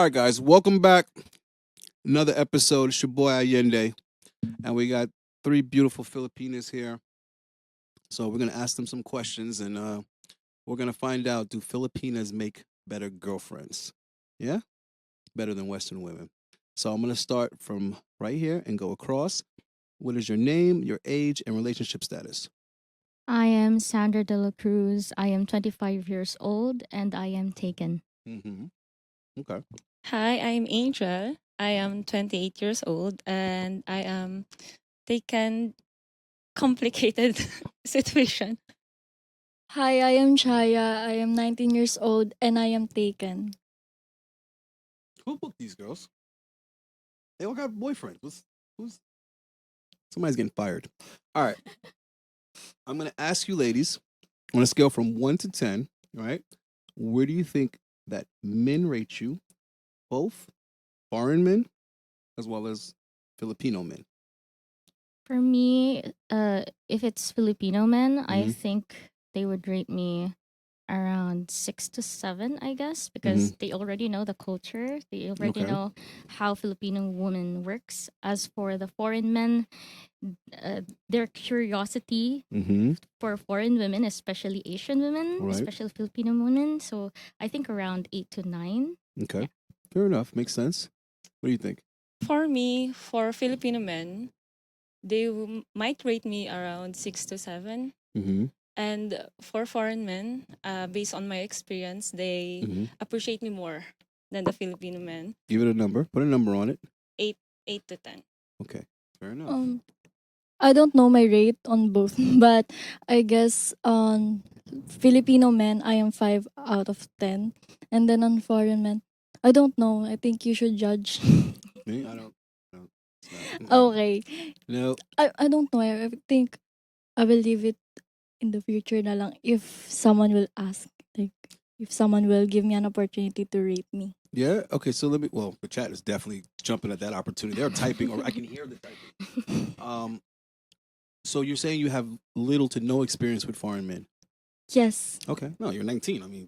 right, guys, welcome back. Another episode. It's your boy Allende, and we got three beautiful Filipinas here. So we're gonna ask them some questions, and we're gonna find out: do Filipinas make better girlfriends? Yeah, better than Western women. So I'm gonna start from right here and go across. What is your name, your age, and relationship status? I am Sandra de la Cruz. I am 25 years old and I am taken. Mm-hmm. Okay. Hi, I'm Angel. I am 28 years old and I am taken complicated situation. Hi, I am Chaya. I am 19 years old and I am taken. Who booked these girls? They all got boyfriends. Who's somebody's getting fired? All right. I'm gonna ask you, ladies, on a scale from 1 to 10. All right, where do you think that men rate you, both foreign men as well as Filipino men? For me, if it's Filipino men, I Mhm. think they would rate me around 6 to 7, I guess, because Mhm. they already know the culture. They already Okay. know how Filipino woman works. As for the foreign men, their curiosity Mm-hmm. for foreign women, especially Asian women, Right. especially Filipino women. So I think around 8 to 9. Okay. Yeah. Fair enough. Makes sense. What do you think? For me, for Filipino men, they might rate me around 6 to 7. Mm-hmm. And for foreign men, based on my experience, they Mm-hmm. appreciate me more than the Filipino men. Give it a number. Put a number on it. 8, 8 to 10. Okay. Fair enough. Um, I don't know my rate on both, but I guess on Filipino men, I am 5 out of 10. And then on foreign men, I don't know. I think you should judge. Me? I don't. No. It's not. Okay. No. I don't know. I think I will leave it in the future na lang if someone will ask. Like, if someone will give me an opportunity to rate me. Yeah. Okay. So let me. Well, the chat is definitely jumping at that opportunity. They're typing, or I can hear the typing. So you're saying you have little to no experience with foreign men? Yes. Okay. No, you're 19. I mean,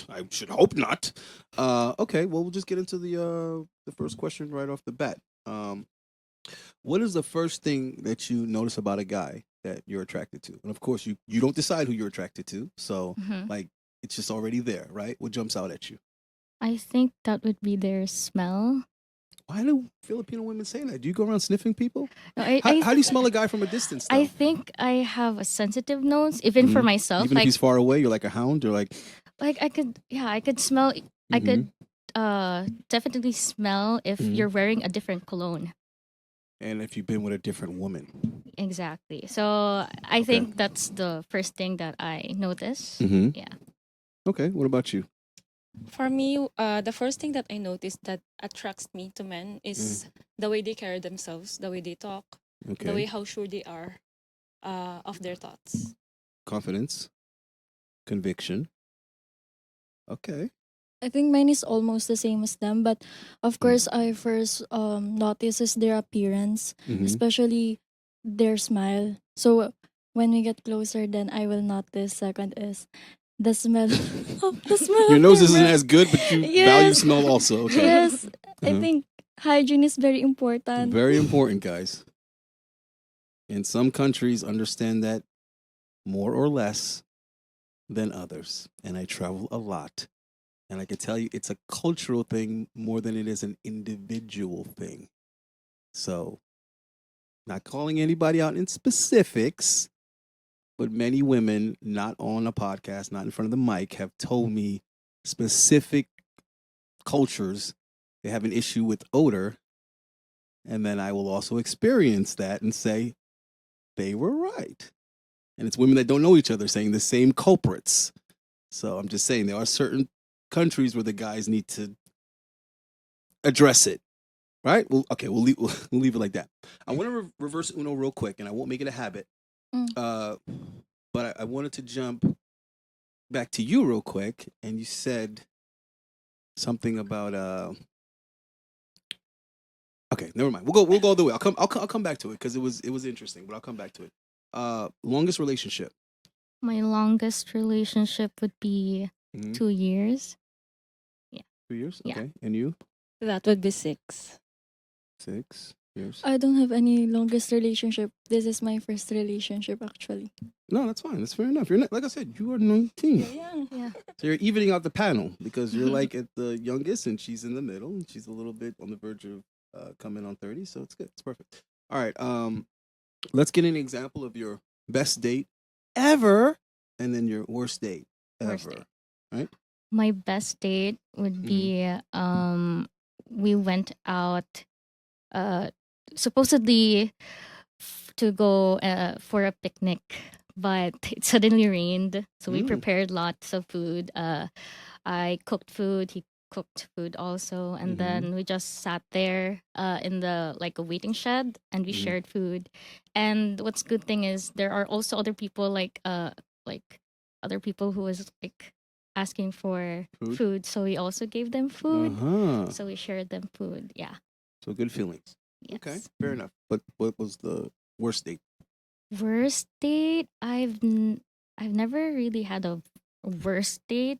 I should hope not. Okay. Well, we'll just get into the first question right off the bat. What is the first thing that you notice about a guy that you're attracted to? And of course, you don't decide who you're attracted to. So Mhm. like, it's just already there, right? What jumps out at you? I think that would be their smell. Why do Filipino women say that? Do you go around sniffing people? No, How do you smell a guy from a distance, I though? think I have a sensitive nose, even for Mhm. myself. Even if he's far away, you're like a hound. You're like, I could, yeah, I could smell. I Mhm. could, definitely smell if Mhm. you're wearing a different cologne. and if you've been with a different woman. Exactly. So I Okay. think that's the first thing that I notice. Mm-hmm. Yeah. Okay. What about you? For me, the first thing that I noticed that attracts me to men is the way they carry themselves, the way they talk, the way Okay. how sure they are of their thoughts. Confidence, conviction. Okay. I think mine is almost the same as them, but of course I first notices their appearance, Mm-hmm. especially their smile. So when we get closer, then I will notice. Second is the smell, the smell Your of nose their isn't breath. as good, but you value Yes, smell also. Okay. yes. I Uh-huh. think hygiene is very important. Very important, guys. In some countries, understand that more or less than others. And I travel a lot. And I can tell you it's a cultural thing more than it is an individual thing. So, not calling anybody out in specifics, but many women, not on a podcast, not in front of the mic, have told me specific cultures they have an issue with odor. And then I will also experience that and say, they were right. And it's women that don't know each other saying the same culprits. So I'm just saying there are certain countries where the guys need to address it. Right? Well, okay, we'll leave it like that. I want to reverse Uno real quick, and I won't make it a habit. Mm. But I wanted to jump back to you real quick, and you said something about Okay, never mind. We'll go the way. I'll come back to it because it was interesting, but I'll come back to it. Longest relationship. My longest relationship would be Mhm. 2 years. 3 years. Yeah. Okay, and you? That would be 6. 6 years. I don't have any longest relationship. This is my first relationship actually. No, that's fine. That's fair enough. You're not, like I said, you are 19. Young. Yeah. So you're evening out the panel because you're like at the youngest and she's in the middle and she's a little bit on the verge of coming on 30. So it's good. It's perfect. All right. Let's get an example of your best date ever and then your worst date ever. Worst date. Right? My best date would be we went out supposedly to go for a picnic, but it suddenly rained, so we prepared lots of food. I cooked food, he cooked food also, and then we just sat there in the like a waiting shed and we shared food. And what's good thing is there are also other people like other people who was like asking for food, so we also gave them food. So we shared them food. Yeah. So good feelings. Yes. Okay, fair enough. But what was the worst date? Worst date? I've never really had a worst date,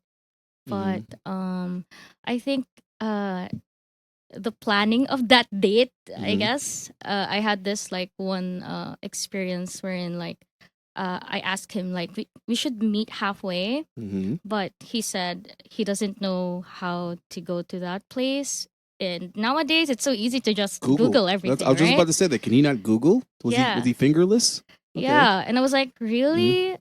but I think the planning of that date, I guess, I had this like one experience wherein like I asked him like we should meet halfway, but he said he doesn't know how to go to that place. And nowadays it's so easy to just Google everything. I was just right? about to say that. Can he not Google? Was he fingerless? Okay. Yeah, and I was like, really?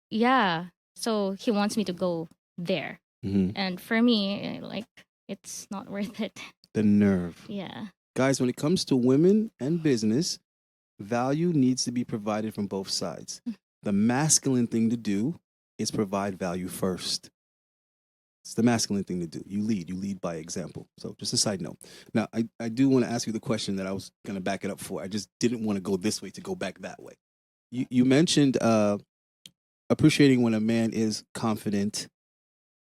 Yeah. So he wants me to go there, and for me, like, it's not worth it. The nerve. Yeah. Guys, when it comes to women and business, value needs to be provided from both sides. The masculine thing to do is provide value first. It's the masculine thing to do. You lead by example. So just a side note. Now, I do want to ask you the question that I was going to back it up for. I just didn't want to go this way to go back that way. You mentioned appreciating when a man is confident,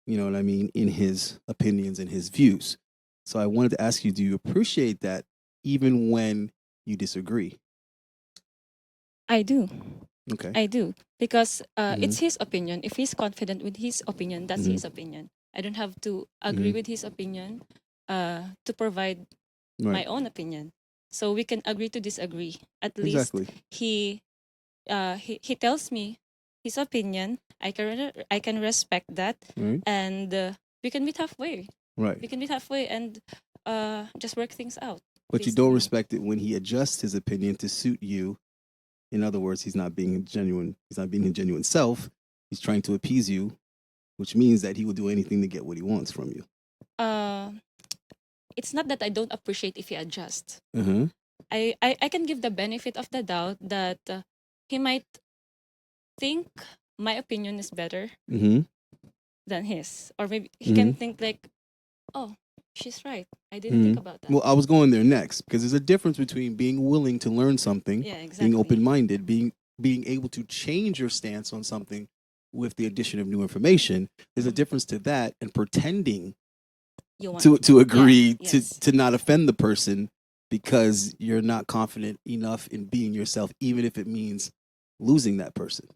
you know what I mean, in his opinions and his views. So I wanted to ask you, do you appreciate that even when you disagree? I do. Okay. I do. Because it's his opinion. If he's confident with his opinion, that's his opinion. I don't have to agree with his opinion to provide my own opinion. So we can agree to disagree. At least he tells me his opinion. I can respect that, and we can meet halfway. Right. We can meet halfway and just work things out. But you don't respect it when he adjusts his opinion to suit you. In other words, he's not being genuine. He's not being his genuine self. He's trying to appease you, which means that he will do anything to get what he wants from you. It's not that I don't appreciate if he adjusts. I can give the benefit of the doubt that he might think my opinion is better than his, or maybe he can think like, oh, she's right. I didn't think about that. Well, I was going there next because there's a difference between being willing to learn something, being open-minded, being able to change your stance on something with the addition of new information. There's a difference to that and pretending to agree to not offend the person because you're not confident enough in being yourself, even if it means losing that person.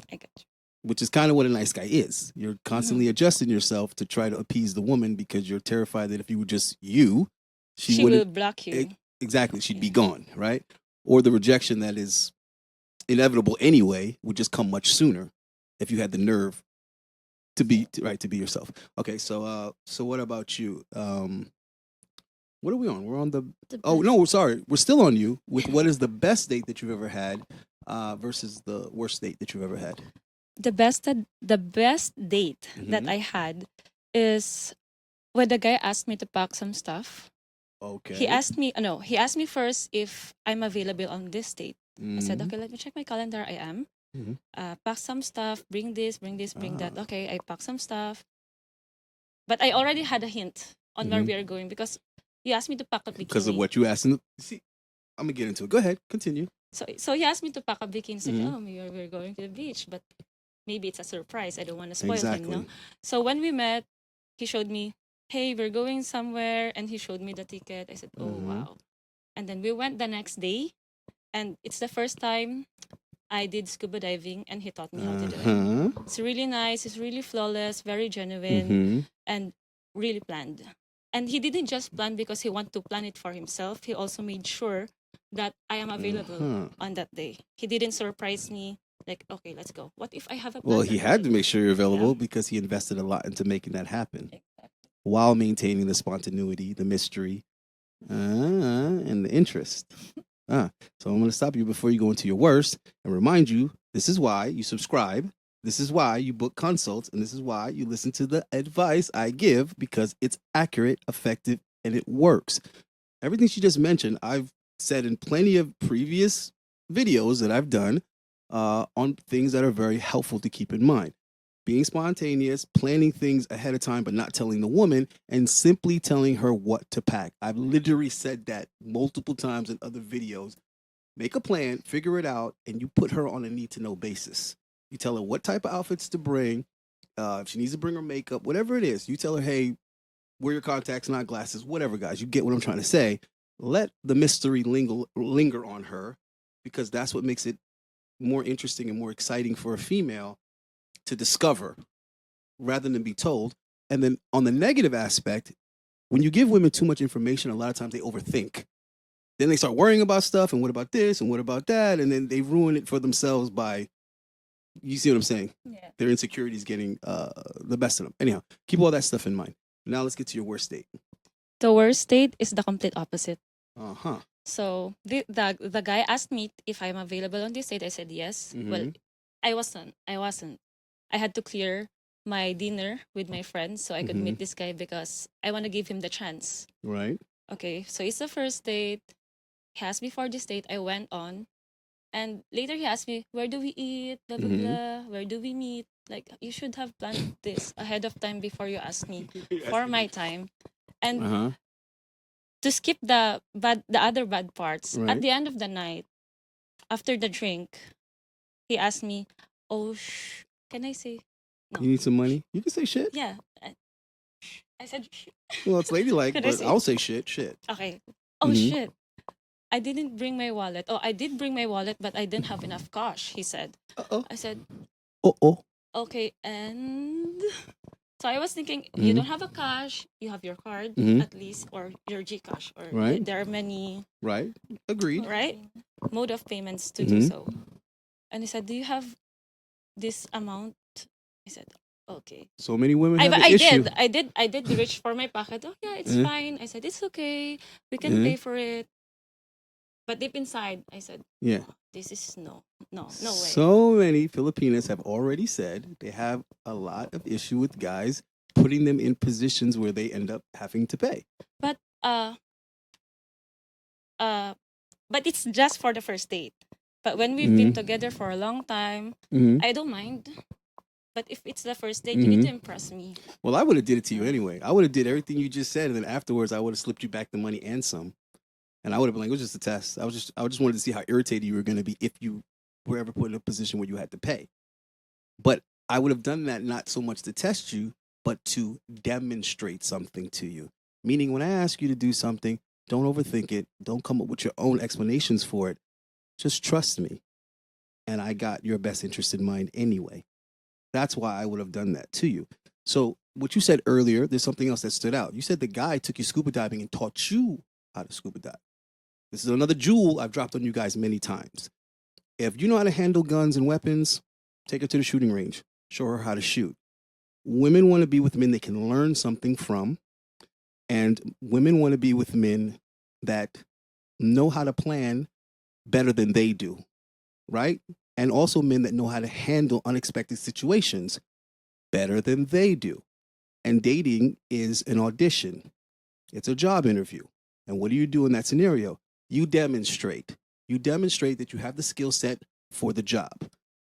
I get you. Which is kind of what a nice guy is. You're constantly adjusting yourself to try to appease the woman because you're terrified that if you were just you, she will block you. Exactly. She'd be gone, right? Or the rejection that is inevitable anyway would just come much sooner if you had the nerve to be yourself. Okay, so what about you? What are we on? We're on the oh no, sorry. We're still on you with what is the best date that you've ever had versus the worst date that you've ever had. The best date that I had is when the guy asked me to pack some stuff. Okay. He asked me first if I'm available on this date. I said, okay, let me check my calendar. I am. Pack some stuff, bring this, bring that. Okay, I pack some stuff. But I already had a hint on where we are going because he asked me to pack a bikini. Because of what you asked him. See, I'm going to get into it. Go ahead, continue. So he asked me to pack a bikini. So we're going to the beach, but maybe it's a surprise. I don't want to spoil him, no? So when we met, he showed me, hey, we're going somewhere. And he showed me the ticket. I said, oh, wow. And then we went the next day. And it's the first time I did scuba diving. And he taught me how to do it. It's really nice. It's really flawless. Very genuine. And really planned. And he didn't just plan because he wanted to plan it for himself. He also made sure that I am available on that day. He didn't surprise me like, okay, let's go. What if I have a plan? Well, he had to make sure you're available Yeah. because he invested a lot into making that happen while maintaining the spontaneity, the mystery, and the interest. So I'm going to stop you before you go into your worst and remind you this is why you subscribe. This is why you book consults. And this is why you listen to the advice I give, because it's accurate, effective, and it works. Everything she just mentioned, I've said in plenty of previous videos that I've done on things that are very helpful to keep in mind. Being spontaneous, planning things ahead of time, but not telling the woman, and simply telling her what to pack. I've literally said that multiple times in other videos. Make a plan, figure it out, and you put her on a need-to-know basis. You tell her what type of outfits to bring, if she needs to bring her makeup, whatever it is. You tell her, hey, wear your contacts, not glasses, whatever, guys. You get what I'm trying to say. Let the mystery linger on her, because that's what makes it more interesting and more exciting for a female to discover rather than be told. And then on the negative aspect, when you give women too much information, a lot of times they overthink. Then they start worrying about stuff, and what about this and what about that, and then they ruin it for themselves by, you see what I'm saying? Yeah. Their insecurities getting the best of them. Anyhow, keep all that stuff in mind. Now let's get to your worst date. The worst date is the complete opposite. Uh-huh. So the guy asked me if I'm available on this date. I said yes. Well, I wasn't. I had to clear my dinner with my friends so I could meet this guy because I want to give him the chance. Right. Okay, so it's the first date. He asked me for this date. I went on. And later he asked me, where do we eat? Blah, blah, blah. Where do we meet? Like, you should have planned this ahead of time before you ask me for my time. And to skip the other bad parts, at the end of the night, after the drink, he asked me, oh, can I say? No. You need some money? You can say shit. Yeah. I said, Well, it's ladylike, Can I but say- I'll say shit. okay. Oh, shit. I didn't bring my wallet. Oh, I did bring my wallet, but I didn't have enough cash, he said. Uh-oh. I said, Uh-oh. okay, and so I was thinking, you don't have a cash, you have your card at least, or your GCash, or Right. there are many Right. Agreed. mode of payments to do so. And he said, do you have this amount? I said, okay. So many women have an I issue. I did reach for my pocket. Oh yeah, it's fine. I said, it's okay. We can pay for it. But deep inside, I said, Yeah. this is no way. So many Filipinas have already said they have a lot of issue with guys putting them in positions where they end up having to pay. But it's just for the first date. But when we've been together for a long time, I don't mind. But if it's the first date, you need to impress me. Well, I would have did it to you anyway. I would have did everything you just said, and then afterwards, I would have slipped you back the money and some. And I would have been like, it was just a test. I just wanted to see how irritated you were going to be if you were ever put in a position where you had to pay. But I would have done that not so much to test you, but to demonstrate something to you. Meaning, when I ask you to do something, don't overthink it. Don't come up with your own explanations for it. Just trust me. And I got your best interest in mind anyway. That's why I would have done that to you. So what you said earlier, there's something else that stood out. You said the guy took you scuba diving and taught you how to scuba dive. This is another jewel I've dropped on you guys many times. If you know how to handle guns and weapons, take her to the shooting range. Show her how to shoot. Women want to be with men they can learn something from. And women want to be with men that know how to plan better than they do. Right? And also men that know how to handle unexpected situations better than they do. And dating is an audition. It's a job interview. And what do you do in that scenario? You demonstrate. You demonstrate that you have the skill set for the job.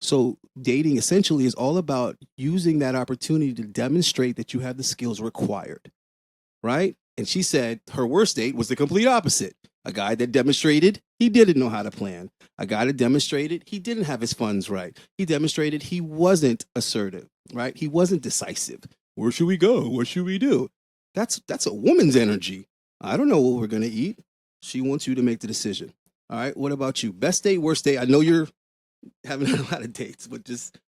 So dating essentially is all about using that opportunity to demonstrate that you have the skills required, right? And she said her worst date was the complete opposite. A guy that demonstrated he didn't know how to plan. A guy that demonstrated he didn't have his funds right. He demonstrated he wasn't assertive, right? He wasn't decisive. Where should we go? What should we do? That's a woman's energy. I don't know what we're going to eat. She wants you to make the decision. All right. What about you? Best date, worst date? I know you're having a lot of dates, but just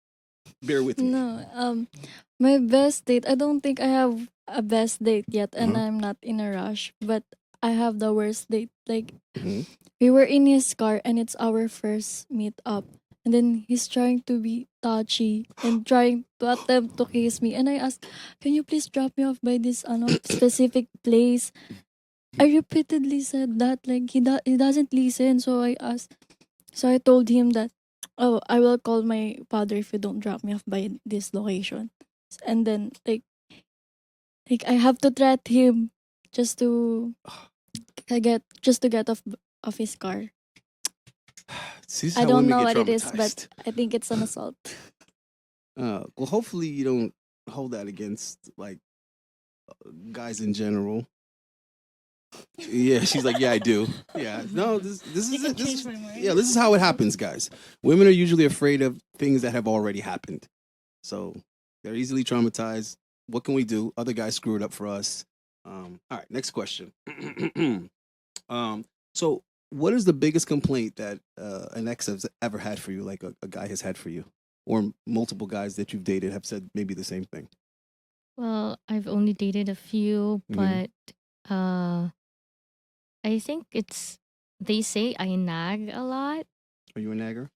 Bear with me. No, my best date. I don't think I have a best date yet, and I'm not in a rush. But I have the worst date. Like Mhm. we were in his car, and it's our first meet up. And then he's trying to be touchy and trying to attempt to kiss me. And I asked, "Can you please drop me off by this specific place?" I repeatedly said that. Like he doesn't listen. So I asked. So I told him that, "Oh, I will call my father if you don't drop me off by this location." And then like I have to threat him just to get off his car. See, this is I how don't women know get what it is, but traumatized. I think it's an assault. Well, hopefully you don't hold that against like guys in general. Yeah, she's like, yeah, I do. Yeah, no, this You is can it. This change is, my mind. yeah, this is how it happens, guys. Women are usually afraid of things that have already happened, so they're easily traumatized. What can we do? Other guys screw it up for us. All right, next question. So what is the biggest complaint that an ex has ever had for you, like a guy has had for you, or multiple guys that you've dated have said maybe the same thing? Well, I've only dated a few, Mhm. but uh, I think they say I nag a lot. Are you a nagger?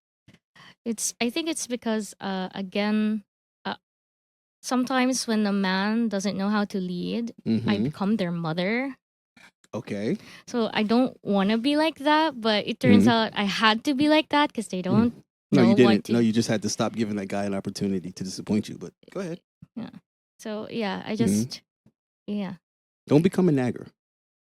I think it's because again, uh, sometimes when a man doesn't know how to lead, I Mm-hmm. become their mother. Okay. So I don't want to be like that, but it turns Mhm. out I had to be like that because they don't No, know you what didn't. No, to. you just had to stop giving that guy an opportunity to disappoint you. But go ahead. Yeah. So yeah, I Hmm. just yeah. Don't become a nagger.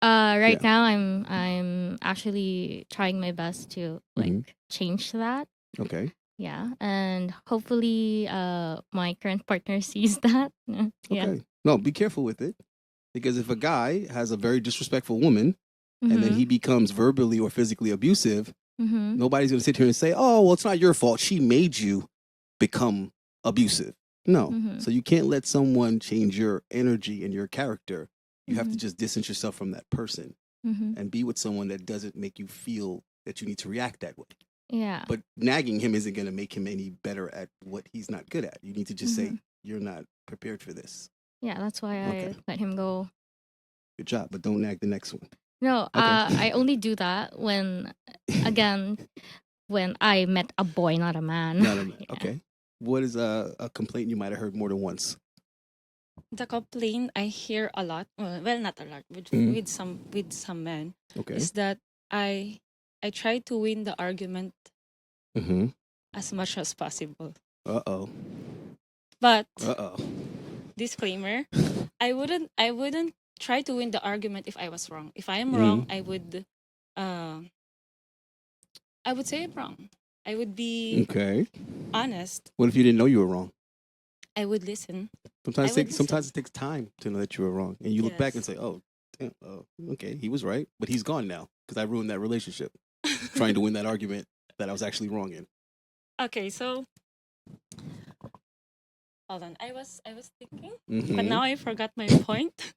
Right Yeah. now I'm actually trying my best to like Hmm. change that. Okay. Yeah, and hopefully my current partner sees that. Yeah. Okay. No, be careful with it because if a guy has a very disrespectful woman and then he Mhm. becomes verbally or physically abusive, Mhm. nobody's going to sit here and say, "Oh, well, it's not your fault. She made you become abusive." No. Mhm. So you can't let someone change your energy and your character. You have to Mhm. just distance yourself from that person Mhm. and be with someone that doesn't make you feel that you need to react that way. Yeah. But nagging him isn't going to make him any better at what he's not good at. You need to just say, Mhm. "You're not prepared for this." Yeah, that's why Okay. I let him go. Good job. But don't nag the next one. No, Okay. I only do that when again when I met a boy, not a man. Not a man. Yeah. Okay. What is a complaint you might have heard more than once? The complaint I hear a lot, well, not a lot, Mhm. with some men, Okay. is that I I try to win the argument Mm-hmm. as much as possible. Uh-oh. But Uh-oh. disclaimer, I wouldn't try to win the argument if I was wrong. If I am wrong, Mm-hmm. uh I would say I'm wrong. I would be Okay. honest. What if you didn't know you were wrong? I would listen. I Sometimes would sometimes listen. it takes time to know that you were wrong. And you look back and Yes. say, "Oh, damn, okay, he was right, but he's gone now because I ruined that relationship trying to win that argument that I was actually wrong in." Okay, so hold on. I was thinking, but Mm-hmm. now I forgot my point.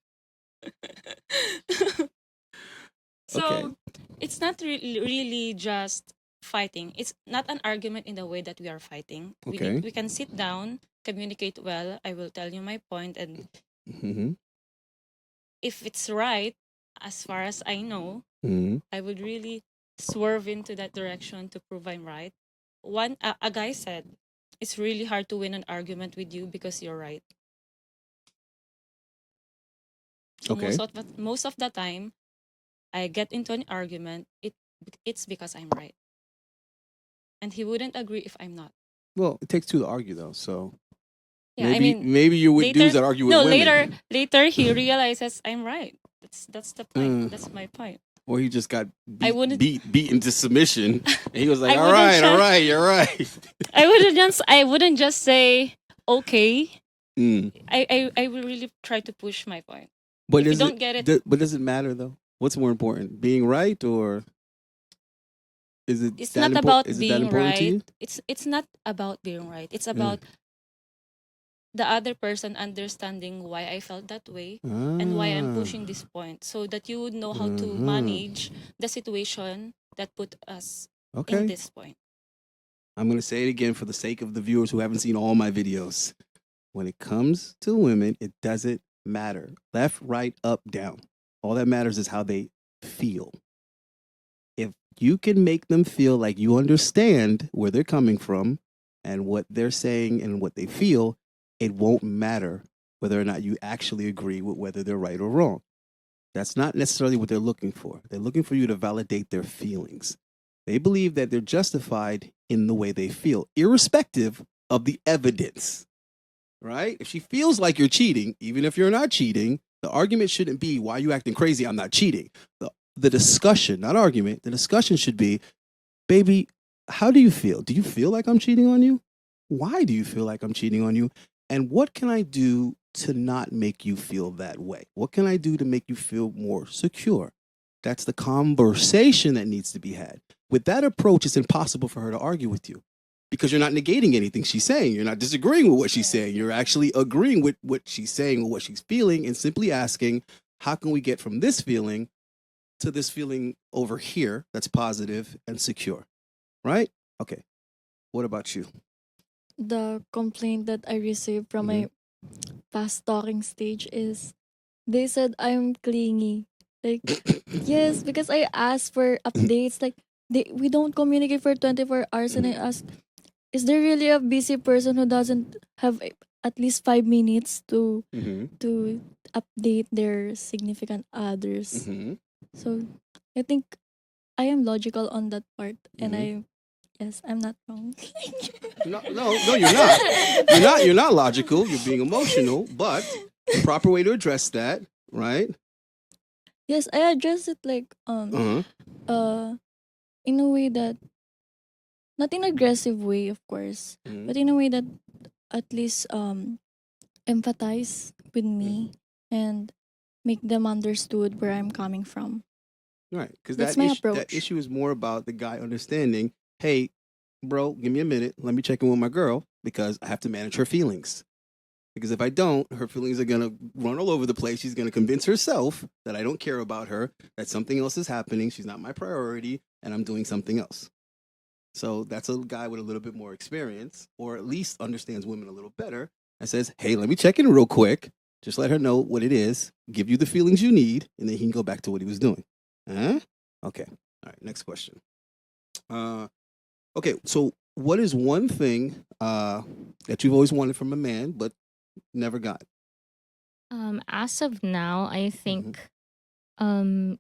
Okay. So it's not really just fighting. It's not an argument in the way that we are fighting. Okay. We can sit down, communicate well. I will tell you my point, and Mm-hmm. if it's right, as far as I know, Mm-hmm. I would really swerve into that direction to prove I'm right. A guy said, "It's really hard to win an argument with you because you're right." So Okay. most of the time, I get into an argument. It's because I'm right, and he wouldn't agree if I'm not. Well, it takes two to argue, though. So Yeah, I mean, maybe you're with dudes later, that argue with no, later, women, later he realizes I'm right. That's the point. uh, That's my point. or he just got I wouldn't, beaten to submission, and he was like, I "All wouldn't, right, all right, you're right." I wouldn't just say okay. Mm. I will really try to push my point. But If you is it? don't get it, But does it matter though? What's more important, being right, or is it it's that not important? about Is it that being important to right. you? It's not about being right. It's Uh, about the other person understanding why I felt that way and why I'm ah. pushing this point, so that you would know how to Uh-huh. manage the situation that put us in Okay. this point. I'm going to say it again for the sake of the viewers who haven't seen all my videos. When it comes to women, it doesn't matter. Left, right, up, down. All that matters is how they feel. If you can make them feel like you understand where they're coming from and what they're saying and what they feel, it won't matter whether or not you actually agree with whether they're right or wrong. That's not necessarily what they're looking for. They're looking for you to validate their feelings. They believe that they're justified in the way they feel, irrespective of the evidence, right? If she feels like you're cheating, even if you're not cheating, the argument shouldn't be, why are you acting crazy? I'm not cheating. The discussion, not argument, the discussion should be, baby, how do you feel? Do you feel like I'm cheating on you? Why do you feel like I'm cheating on you? And what can I do to not make you feel that way? What can I do to make you feel more secure? That's the conversation that needs to be had. With that approach, it's impossible for her to argue with you because you're not negating anything she's saying. You're not disagreeing with what she's saying. You're actually agreeing with what she's saying or what she's feeling and simply asking, how can we get from this feeling to this feeling over here that's positive and secure, right? Okay. What about you? The complaint that I received from my past talking stage is they said I'm clingy. Like, yes, because I asked for updates. Like, we don't communicate for 24 hours. And I asked, is there really a busy person who doesn't have at least 5 minutes to update their significant others? So I think I am logical on that part. And yes, I'm not wrong. No, you're not. You're not logical. You're being emotional, but the proper way to address that, right? Yes, I address it like in a way that not in aggressive way, of course, but in a way that at least empathize with me and make them understood where I'm coming from. Right, because that issue is more about the guy understanding, hey, bro, give me a minute. Let me check in with my girl because I have to manage her feelings. Because if I don't, her feelings are going to run all over the place. She's going to convince herself that I don't care about her, that something else is happening. She's not my priority, and I'm doing something else. So that's a guy with a little bit more experience, or at least understands women a little better, and says, hey, let me check in real quick. Just let her know what it is, give you the feelings you need, and then he can go back to what he was doing. Huh? Okay. All right, next question. Okay, so what is one thing that you've always wanted from a man, but never got? As of now, I think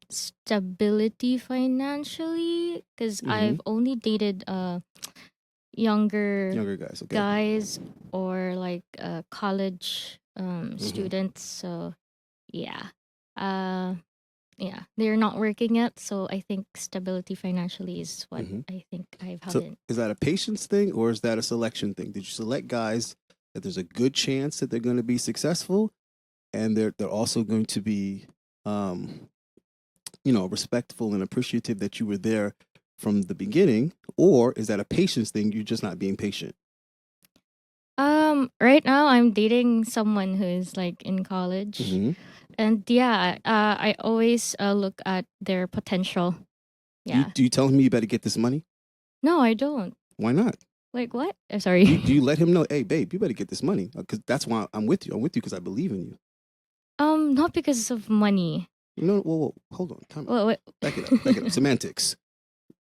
stability financially, because I've only dated younger guys, okay. guys or like college students. So yeah, yeah, they're not working yet. So I think stability financially is what I think I've had. So is that a patience thing or is that a selection thing? Did you select guys that there's a good chance that they're going to be successful, and they're also going to be, respectful and appreciative that you were there from the beginning, or is that a patience thing? You're just not being patient. Right now I'm dating someone who is like in college, and yeah, I always look at their potential. Yeah. Do you tell him you better get this money? No, I don't. Why not? Like what? I'm sorry. Do you let him know, hey, babe, you better get this money? Because that's why I'm with you. I'm with you because I believe in you. Not because of money. No, whoa, hold on. Time out. What? Back it up. Semantics.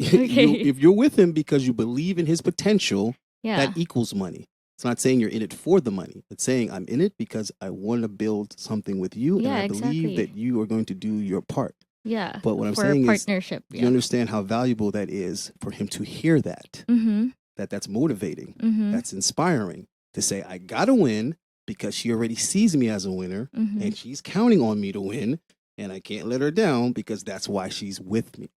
Okay. If you're with him because you believe in his potential, Yeah. that equals money. It's not saying you're in it for the money. It's saying I'm in it because I want to build something with you, and I believe that you are going to do your part. Yeah. But what I'm for saying partnership, is, you understand how valuable that is for him to hear that. That's motivating. That's inspiring to say, I gotta win because she already sees me as a winner, and she's counting on me to win, and I can't let her down because that's why she's with me.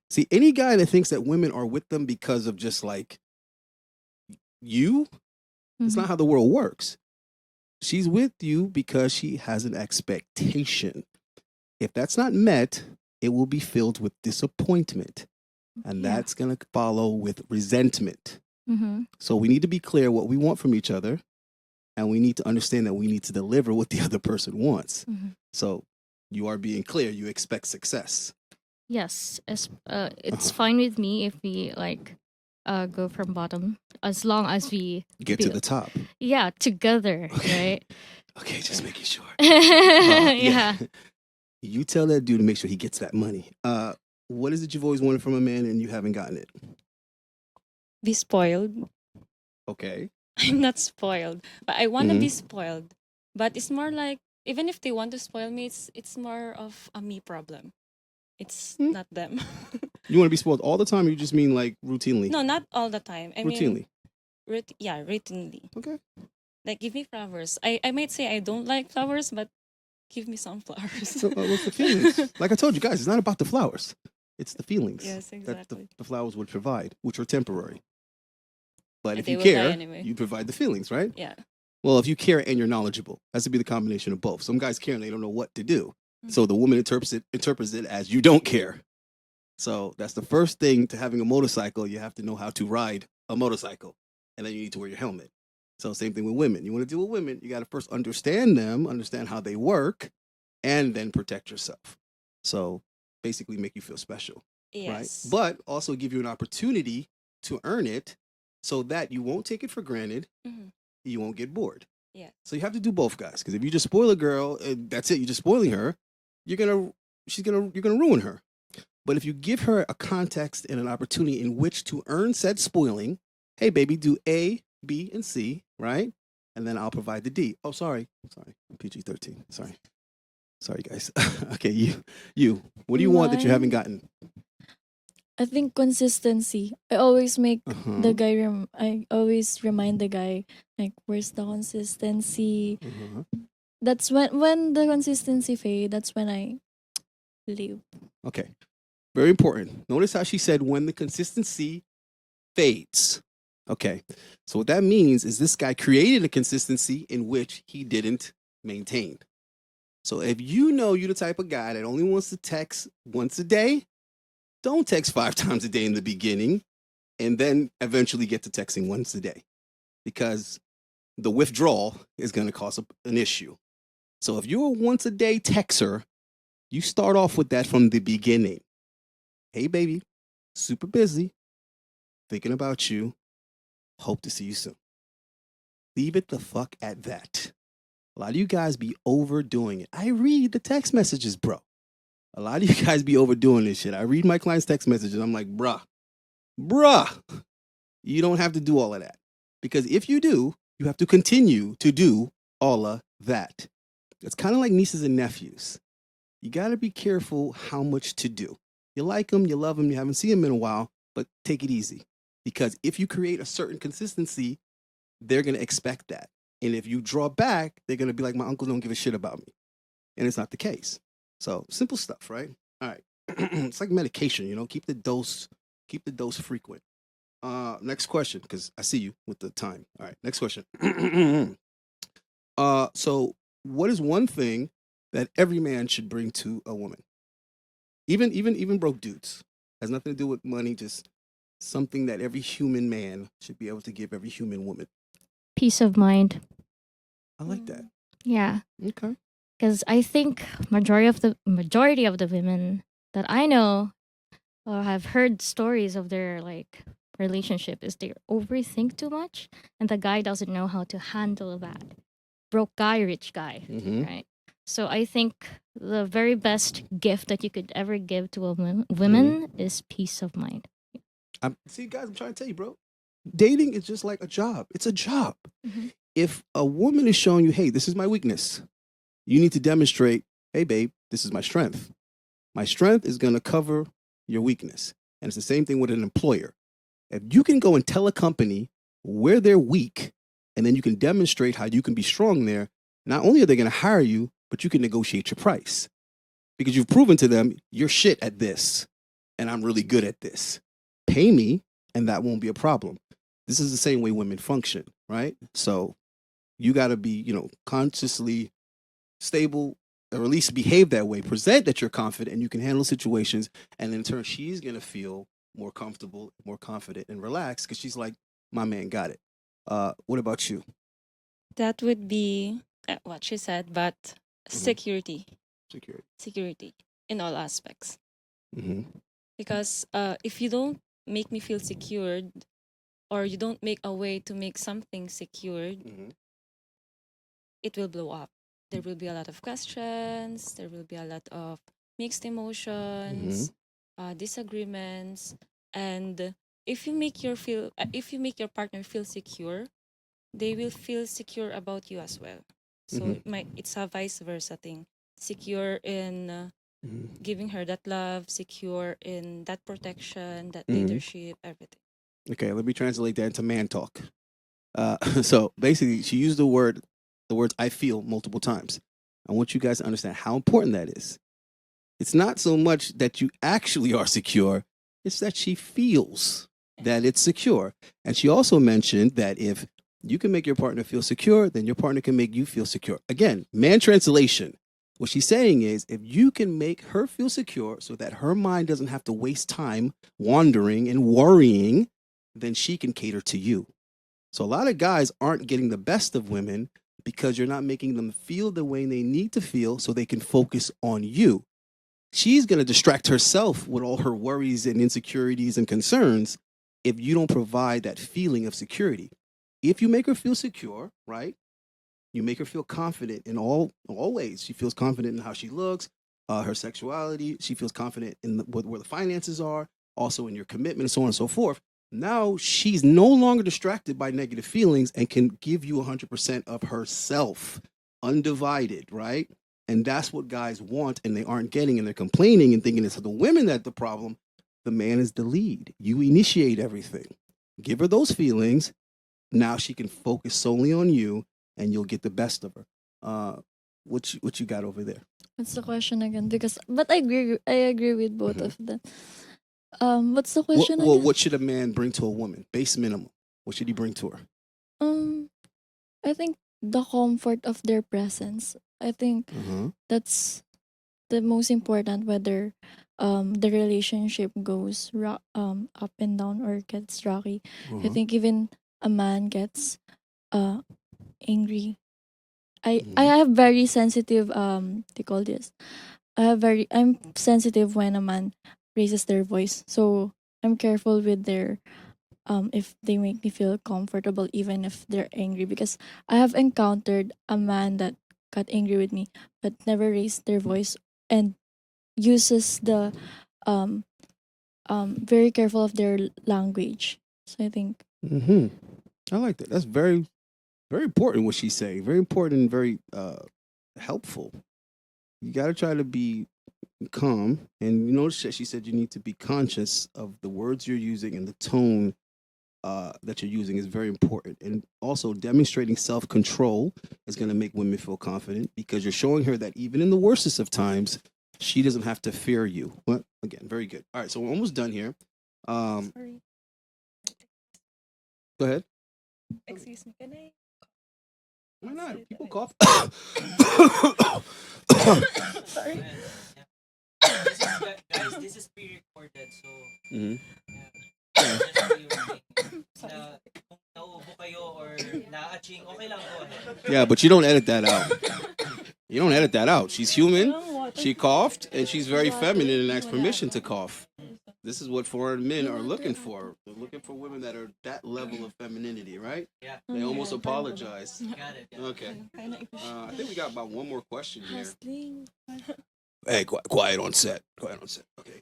See, any guy that thinks that women are with them because of just like you, it's not how the world works. She's with you because she has an expectation. If that's not met, it will be filled with disappointment. And that's going to follow with resentment. So we need to be clear what we want from each other. And we need to understand that we need to deliver what the other person wants. So you are being clear. You expect success. Yes. It's fine with me if we like go from bottom as long as we Get to the top. yeah, together, Okay. right? Okay, just making sure. Yeah. You tell that dude to make sure he gets that money. What is it you've always wanted from a man and you haven't gotten it? Be spoiled. Okay. I'm not spoiled, but I want to be Mhm. spoiled. But it's more like, even if they want to spoil me, it's more of a me problem. It's Hmm. not them. You want to be spoiled all the time, or you just mean like routinely? No, not all the time. I Routinely. mean, yeah, routinely. Okay. Like, give me flowers. I might say I don't like flowers, but give me some flowers. So, what's the feelings? Like I told you guys, it's not about the flowers. It's the feelings Yes, that exactly. the flowers would provide, which are temporary. But And if they you will die care, anyway. you provide the feelings, right? Yeah. Well, if you care and you're knowledgeable, has to be the combination of both. Some guys care and they don't know what to do. Mhm. So the woman interprets it as you don't care. So that's the first thing to having a motorcycle. You have to know how to ride a motorcycle. And then you need to wear your helmet. So same thing with women. You want to deal with women, you got to first understand them, understand how they work, and then protect yourself. So basically make you feel special. Yes. Right? But also give you an opportunity to earn it so that you won't take it for granted. Mhm. You won't get bored. Yeah. So you have to do both, guys. Because if you just spoil a girl, that's it. You're just spoiling her. You're gonna ruin her. But if you give her a context and an opportunity in which to earn said spoiling, hey baby, do A, B, and C, right? And then I'll provide the D. Oh, sorry, I'm PG-13. Sorry, guys. Okay, you. What do you want that you haven't gotten? I think consistency. I always make Uh-huh. the guy. I always remind the guy like, where's the consistency? Uh-huh. That's when the consistency fade. That's when I leave. Okay, very important. Notice how she said when the consistency fades. Okay, so what that means is this guy created a consistency in which he didn't maintain. So if you know you're the type of guy that only wants to text once a day, don't text 5 times a day in the beginning and then eventually get to texting once a day because the withdrawal is going to cause an issue. So if you're a once a day texter, you start off with that from the beginning. Hey, baby, super busy, thinking about you, hope to see you soon. Leave it the fuck at that. A lot of you guys be overdoing it. I read the text messages, bro. A lot of you guys be overdoing this shit. I read my clients' text messages. I'm like, bruh, you don't have to do all of that. Because if you do, you have to continue to do all of that. It's kind of like nieces and nephews. You got to be careful how much to do. You like them, you love them, you haven't seen them in a while, but take it easy. Because if you create a certain consistency, they're going to expect that. And if you draw back, they're going to be like, my uncle don't give a shit about me. And it's not the case. So simple stuff, right? All right. It's like medication, keep the dose frequent. Next question, because I see you with the time. All right, next question. So what is one thing that every man should bring to a woman? Even broke dudes. Has nothing to do with money, just something that every human man should be able to give every human woman. Peace of mind. I like that. Yeah. Okay. Because I think majority of the women that I know or have heard stories of their like relationship is they overthink too much, and the guy doesn't know how to handle that. Broke guy, rich guy, Mm-hmm. right? So I think the very best gift that you could ever give to a woman is peace of mind. See, guys, I'm trying to tell you, bro. Dating is just like a job. It's a job. Mm-hmm. If a woman is showing you, hey, this is my weakness, you need to demonstrate, hey, babe, this is my strength. My strength is going to cover your weakness. And it's the same thing with an employer. If you can go and tell a company where they're weak, and then you can demonstrate how you can be strong there, not only are they going to hire you, but you can negotiate your price because you've proven to them you're shit at this and I'm really good at this. Pay me and that won't be a problem. This is the same way women function, right? So you got to be, consciously stable, or at least behave that way. Present that you're confident and you can handle situations. And in turn, she's going to feel more comfortable, more confident, and relaxed because she's like, my man got it. What about you? That would be what she said, but security. Security in all aspects. Mm-hmm. Because if you don't make me feel secured, or you don't make a way to make something secured, it will blow up. There will be a lot of questions. There will be a lot of mixed emotions, disagreements, and if you make your partner feel secure, they will feel secure about you as well. So it's a vice versa thing. Secure in giving her that love, secure in that protection, that leadership, everything. Okay, let me translate that into man talk. So basically, she used the words "I feel" multiple times. I want you guys to understand how important that is. It's not so much that you actually are secure; it's that she feels that it's secure. And she also mentioned that if you can make your partner feel secure, then your partner can make you feel secure. Again, man translation. What she's saying is if you can make her feel secure so that her mind doesn't have to waste time wandering and worrying, then she can cater to you. So a lot of guys aren't getting the best of women because you're not making them feel the way they need to feel so they can focus on you. She's going to distract herself with all her worries and insecurities and concerns if you don't provide that feeling of security. If you make her feel secure, right? You make her feel confident in all ways. She feels confident in how she looks, her sexuality. She feels confident in where the finances are, also in your commitment, and so on and so forth. Now she's no longer distracted by negative feelings and can give you 100% of herself, undivided, right? And that's what guys want and they aren't getting, and they're complaining and thinking it's the women that's the problem. The man is the lead. You initiate everything. Give her those feelings. Now she can focus solely on you and you'll get the best of her. What you got over there? What's the question again? But I agree with both of them. What's the question Well, again? what should a man bring to a woman? Base minimum. What should he bring to her? I think the comfort of their presence. I think that's the most important, whether the relationship goes up and down or gets rocky. I think even a man gets angry. I have very sensitive they call this. I'm sensitive when a man raises their voice. So I'm careful with their if they make me feel comfortable even if they're angry, because I have encountered a man that got angry with me but never raised their voice and uses the um very careful of their language. So I think I like that. That's very, very important what she's saying. Very important and very helpful. You got to try to be calm. And you notice that she said you need to be conscious of the words you're using and the tone that you're using is very important. And also demonstrating self-control is going to make women feel confident because you're showing her that even in the worstest of times, she doesn't have to fear you. Well, again, very good. All right, so we're almost done here. Sorry. Go ahead. Excuse me, can I? Why not? People cough. Sorry. This is pre-recorded, so Mhm. just so you na kung nauubo kayo or na-aching, okay lang, go ahead. Yeah, but you don't edit that out. You don't edit that out. She's human. She coughed, and she's very feminine and asks permission to cough. This is what foreign men are looking for. They're looking for women that are that level of femininity, right? Yeah. They almost apologize. Got it. Okay. I think we got about one more question here. Hey, quiet on set. Quiet on set. Okay.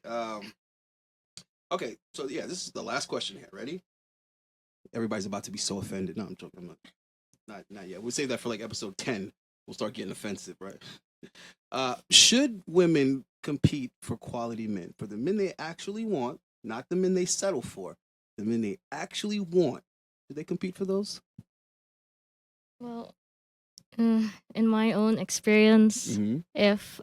Okay. So yeah, this is the last question here. Ready? Everybody's about to be so offended. No, I'm joking. Not yet. We'll save that for like episode 10. We'll start getting offensive, right? Should women compete for quality men, for the men they actually want, not the men they settle for, the men they actually want? Do they compete for those? Well, in my own experience, if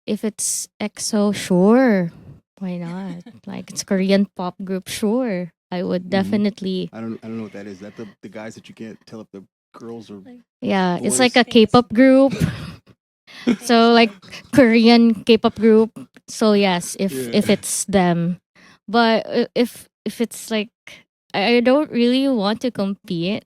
it's EXO, sure, why not? Like it's Korean pop group, sure, I would definitely. I don't know what that is. Is that the guys that you can't tell if the girls or Yeah, boys? it's like a K-pop group. So like Korean K-pop group. So yes, if it's them, but if it's like I don't really want to compete.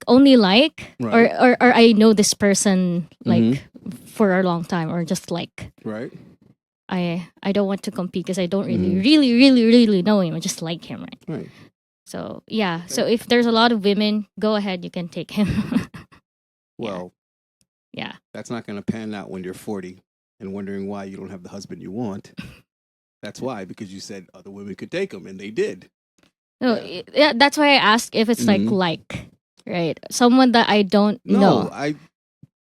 Only like, Right. or I know this person like for a long time, or just like. Right. I don't want to compete because I don't Mhm. really know him. I just like him, right? Right. So yeah. So if there's a lot of women, go ahead. You can take him. Well, Yeah. that's not going to pan out when you're 40 and wondering why you don't have the husband you want. That's why, because you said other women could take him, and they did. No. Yeah. Yeah. That's why I ask if it's Mhm. right, someone that I don't No, know.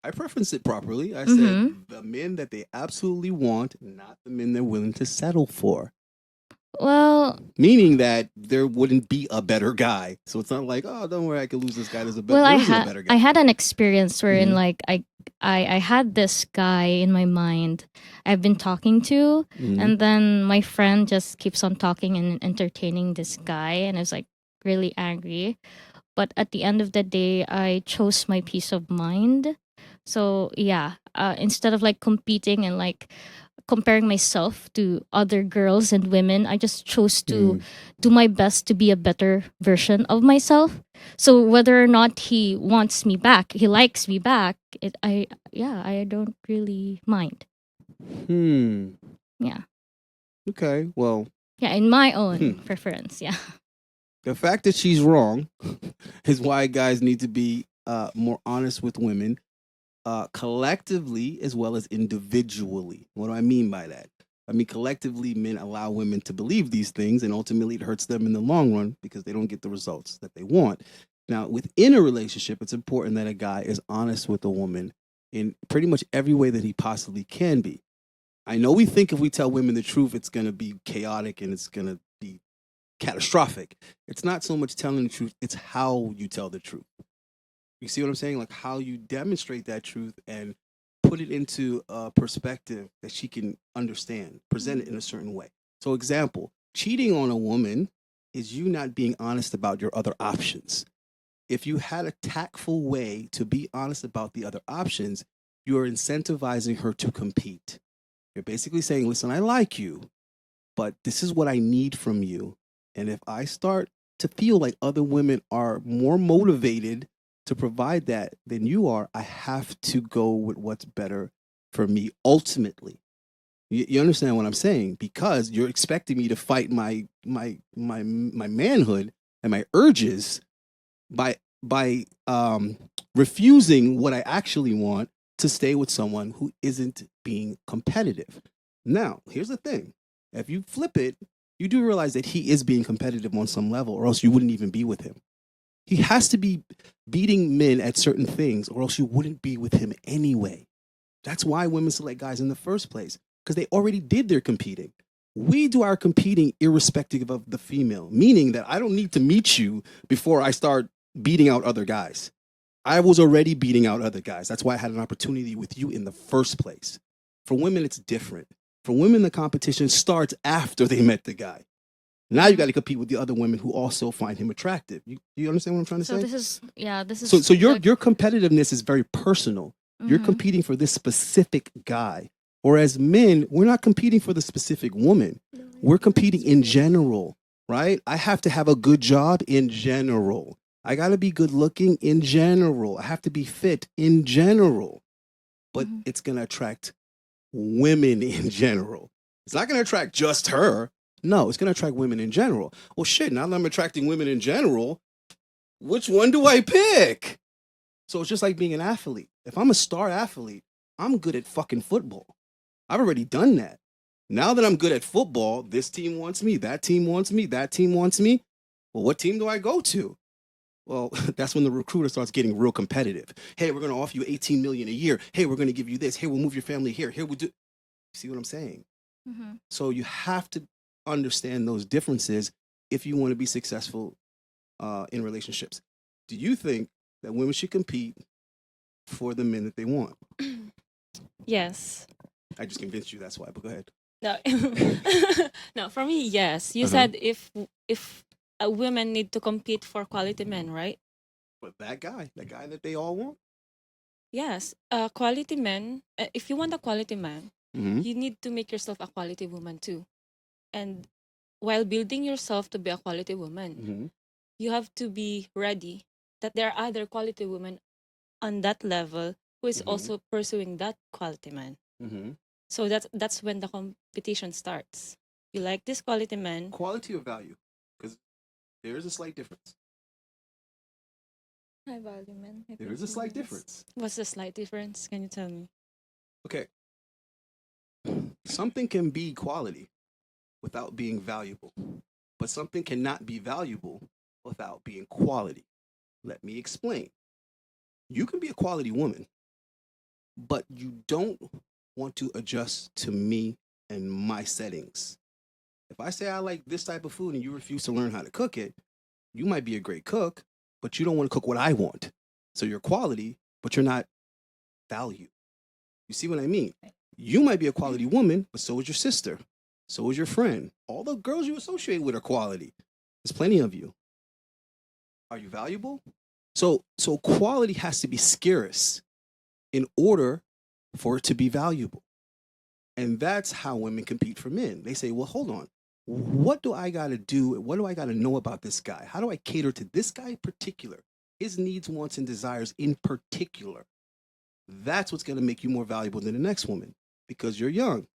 I preference it properly. I said Mhm. the men that they absolutely want, not the men they're willing to settle for. Well, Meaning that there wouldn't be a better guy. So it's not like, oh, don't worry, I could lose this guy. well, There isn't a better I guy. had an experience wherein Mhm. like I had this guy in my mind I've been talking to, Mhm. and then my friend just keeps on talking and entertaining this guy, and I was like really angry. But at the end of the day, I chose my peace of mind. So yeah, instead of like competing and like comparing myself to other girls and women, I just chose to Mhm. do my best to be a better version of myself. So whether or not he wants me back, he likes me back, I don't really mind. Hmm. Yeah. Okay. Well, Yeah, in my hmm. own preference. Yeah. The fact that she's wrong is why guys need to be more honest with women, collectively as well as individually. What do I mean by that? I mean, collectively, men allow women to believe these things, and ultimately, it hurts them in the long run because they don't get the results that they want. Now, within a relationship, it's important that a guy is honest with a woman in pretty much every way that he possibly can be. I know we think if we tell women the truth, it's going to be chaotic and it's going to be catastrophic. It's not so much telling the truth, it's how you tell the truth. You see what I'm saying? Like how you demonstrate that truth and put it into a perspective that she can understand, present it in a certain way. So, example, cheating on a woman is you not being honest about your other options. If you had a tactful way to be honest about the other options, you're incentivizing her to compete. You're basically saying, listen, I like you, but this is what I need from you. And if I start to feel like other women are more motivated to provide that than you are, I have to go with what's better for me ultimately. You understand what I'm saying? Because you're expecting me to fight my manhood and my urges by refusing what I actually want to stay with someone who isn't being competitive. Now, here's the thing: if you flip it, you do realize that he is being competitive on some level, or else you wouldn't even be with him. He has to be beating men at certain things, or else you wouldn't be with him anyway. That's why women select guys in the first place, because they already did their competing. We do our competing irrespective of the female, meaning that I don't need to meet you before I start beating out other guys. I was already beating out other guys. That's why I had an opportunity with you in the first place. For women, it's different. For women, the competition starts after they met the guy. Now you got to compete with the other women who also find him attractive. You understand what I'm trying to So say? this is So your like, your competitiveness is very personal. You're mhm. competing for this specific guy. Whereas men, we're not competing for the specific woman. We're competing in general, right? I have to have a good job in general. I got to be good looking in general. I have to be fit in general. But Mhm. it's going to attract women in general. It's not going to attract just her. No, it's going to attract women in general. Well, shit, now that I'm attracting women in general, which one do I pick? So it's just like being an athlete. If I'm a star athlete, I'm good at fucking football. I've already done that. Now that I'm good at football, this team wants me, that team wants me, that team wants me. Well, what team do I go to? Well, that's when the recruiter starts getting real competitive. Hey, we're going to offer you 18 million a year. Hey, we're going to give you this. Hey, we'll move your family here. Here we do. See what I'm saying? Mhm. So you have to understand those differences if you want to be successful in relationships. Do you think that women should compete for the men that they want? Yes. I just convinced you. That's why. But go ahead. No. No, for me, yes. You Uh-huh. said if a women need to compete for quality men, right? But that guy that they all want. Yes. Quality men. If you want a quality man, Mm-hmm. you need to make yourself a quality woman too. And while building yourself to be a quality woman, Mm-hmm. you have to be ready that there are other quality women on that level who is Mm-hmm. also pursuing that quality man. Mm-hmm. So that's when the competition starts. You like this quality man. Quality or value? Because there is a slight difference. High value man. There is a slight difference. What's the slight difference? Can you tell me? Okay. Something can be quality without being valuable, but something cannot be valuable without being quality. Let me explain. You can be a quality woman, but you don't want to adjust to me and my settings. If I say I like this type of food and you refuse to learn how to cook it, you might be a great cook, but you don't want to cook what I want. So you're quality, but you're not value. You see what I mean? You might be a quality woman, but so is your sister. So is your friend. All the girls you associate with are quality. There's plenty of you. Are you valuable? So quality has to be scarce in order for it to be valuable. And that's how women compete for men. They say, well, hold on. What do I got to do? What do I got to know about this guy? How do I cater to this guy in particular? His needs, wants, and desires in particular. That's what's going to make you more valuable than the next woman because you're young.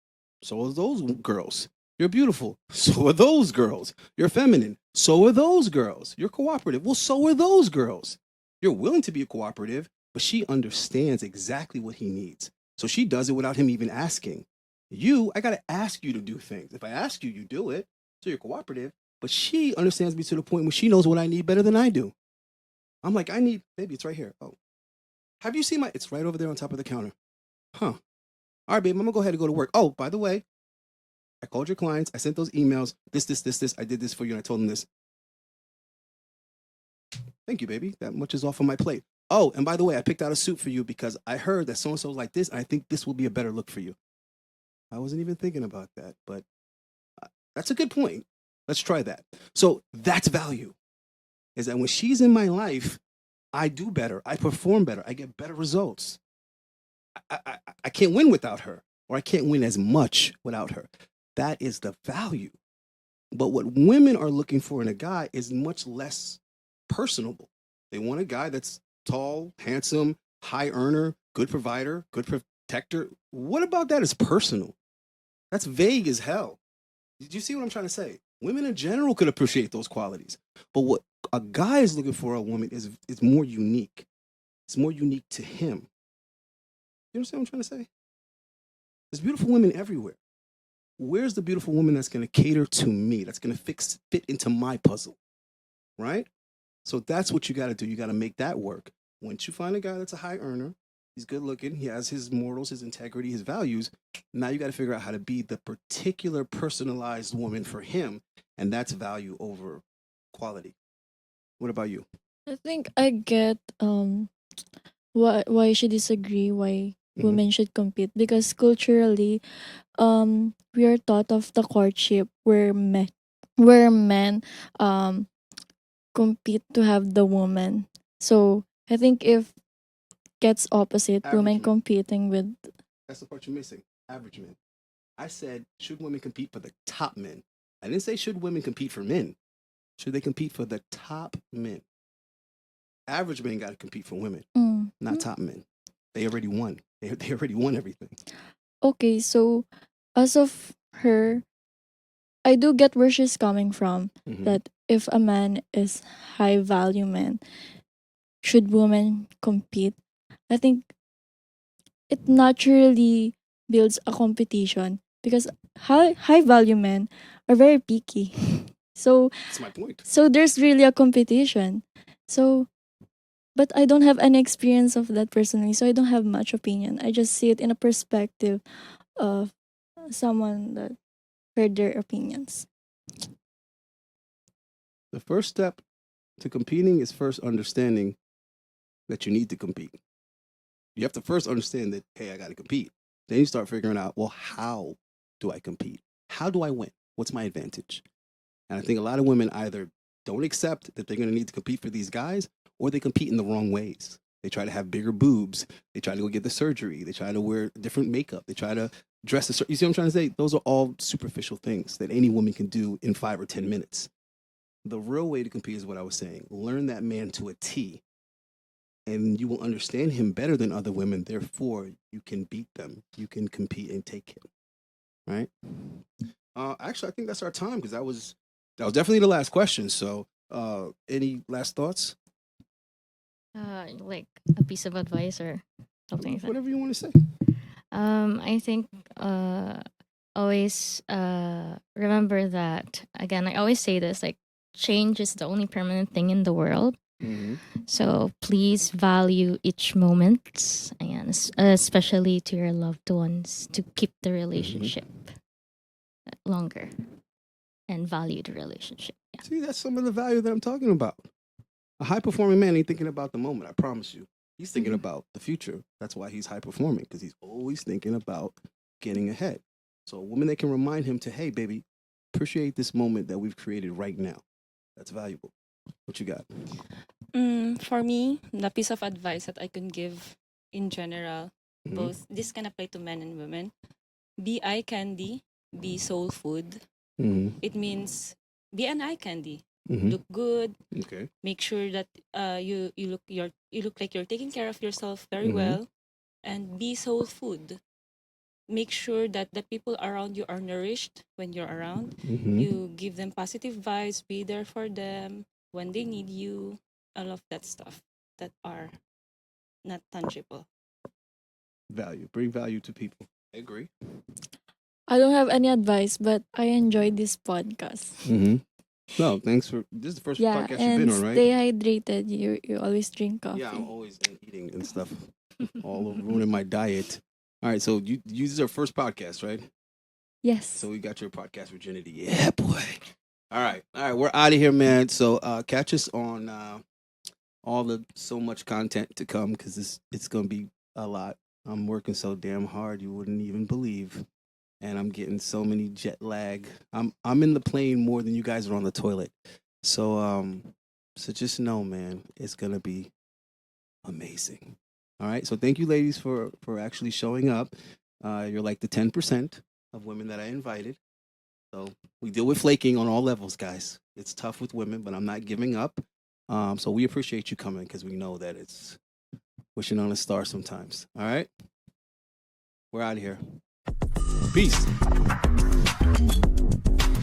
So are those girls. You're beautiful. So are those girls. You're feminine. So are those girls. You're cooperative. Well, so are those girls. You're willing to be a cooperative, but she understands exactly what he needs. So she does it without him even asking. I got to ask you to do things. If I ask you, you do it. So you're cooperative, but she understands me to the point where she knows what I need better than I do. I'm like, baby, it's right here. Oh, have you seen it's right over there on top of the counter. Huh. All right, babe, I'm going to go ahead and go to work. Oh, by the way, I called your clients. I sent those emails. This. I did this for you, and I told them this. Thank you, baby. That much is off of my plate. Oh, and by the way, I picked out a suit for you because I heard that so-and-so like this, and I think this will be a better look for you. I wasn't even thinking about that, but that's a good point. Let's try that. So that's value, is that when she's in my life, I do better. I perform better. I get better results. I can't win without her, or I can't win as much without her. That is the value. But what women are looking for in a guy is much less personable. They want a guy that's tall, handsome, high earner, good provider, good protector. What about that is personal? That's vague as hell. Did you see what I'm trying to say? Women in general could appreciate those qualities. But what a guy is looking for a woman is more unique. It's more unique to him. You understand what I'm trying to say? There's beautiful women everywhere. Where's the beautiful woman that's going to cater to me, that's going to fit into my puzzle, right? So that's what you got to do. You got to make that work. Once you find a guy that's a high earner, he's good looking, he has his morals, his integrity, his values, now you got to figure out how to be the particular personalized woman for him, and that's value over quality. What about you? I think I get why she disagree why women should compete because culturally we are taught of the courtship where men compete to have the woman. So I think if gets opposite, Average women men. competing with That's the part you're missing. Average men. I said, should women compete for the top men? I didn't say should women compete for men. Should they compete for the top men? Average men got to compete for women, not top men. They already won. They already won everything. Okay, so as of her, I do get where she's coming from. That if a man is high value man, should women compete? I think it naturally builds a competition because high value men are very picky. So That's my point. so there's really a competition. So but I don't have any experience of that personally, so I don't have much opinion. I just see it in a perspective of someone that heard their opinions. The first step to competing is first understanding that you need to compete. You have to first understand that, hey, I got to compete. Then you start figuring out, well, how do I compete? How do I win? What's my advantage? And I think a lot of women either don't accept that they're going to need to compete for these guys, or they compete in the wrong ways. They try to have bigger boobs. They try to go get the surgery. They try to wear different makeup. They try to dress a certain. You see what I'm trying to say? Those are all superficial things that any woman can do in 5 or 10 minutes. The real way to compete is what I was saying. Learn that man to a T. and you will understand him better than other women. Therefore, you can beat them. You can compete and take him. Right? Actually, I think that's our time because that was definitely the last question. So, any last thoughts? Like a piece of advice or something like that. Whatever you want to say. I think always remember that, again, I always say this, like, change is the only permanent thing in the world. Mm-hmm. So please value each moment, and especially to your loved ones, to keep the relationship longer and value the relationship. Yeah. See, that's some of the value that I'm talking about. A high performing man ain't thinking about the moment, I promise you. He's thinking about the future. That's why he's high performing, because he's always thinking about getting ahead. So a woman that can remind him to, hey, baby, appreciate this moment that we've created right now. That's valuable. What you got? For me, the piece of advice that I can give in general, Mhm. both this can apply to men and women. Be eye candy, be soul food. Mm-hmm. It means be an eye candy. Mm-hmm. Look good. Okay. Make sure that you look like you're taking care of yourself very Mhm. well, and be soul food. Make sure that the people around you are nourished when you're around. Mm-hmm. You give them positive vibes, be there for them when they need you, all of that stuff that are not tangible. Value. Bring value to people. I agree. I don't have any advice, but I enjoyed this podcast. Mm-hmm. No, thanks for this is the first Yeah, podcast you've and been on, right? stay hydrated. You always drink coffee. Yeah, I'm always eating and stuff, all over ruining my diet. All right, so you this is our first podcast, right? Yes. So we got your podcast virginity. Yeah, boy. All right, we're out of here, man. So catch us on all the so much content to come because it's gonna be a lot. I'm working so damn hard you wouldn't even believe, and I'm getting so many jet lag. I'm in the plane more than you guys are on the toilet. So so just know, man, it's gonna be amazing. All right. So thank you, ladies, for actually showing up. You're like the 10% of women that I invited. So we deal with flaking on all levels, guys. It's tough with women, but I'm not giving up. So we appreciate you coming because we know that it's wishing on a star sometimes. All right. We're out of here. Peace.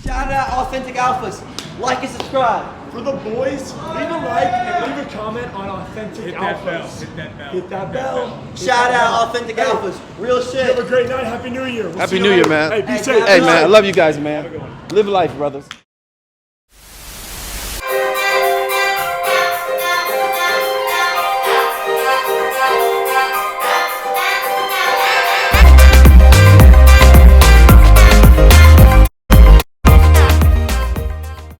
Shout out Authentic Alphas. Like and subscribe. For the boys, leave a like and leave a comment on Authentic Alphas. Hit that bell. Hit that bell. Shout out Authentic Alphas. Real shit. Have a great night. Happy New Year. We'll Happy see you New Year, later. man. Hey, be safe. Hey, man. I love you guys, man. Live life, brothers.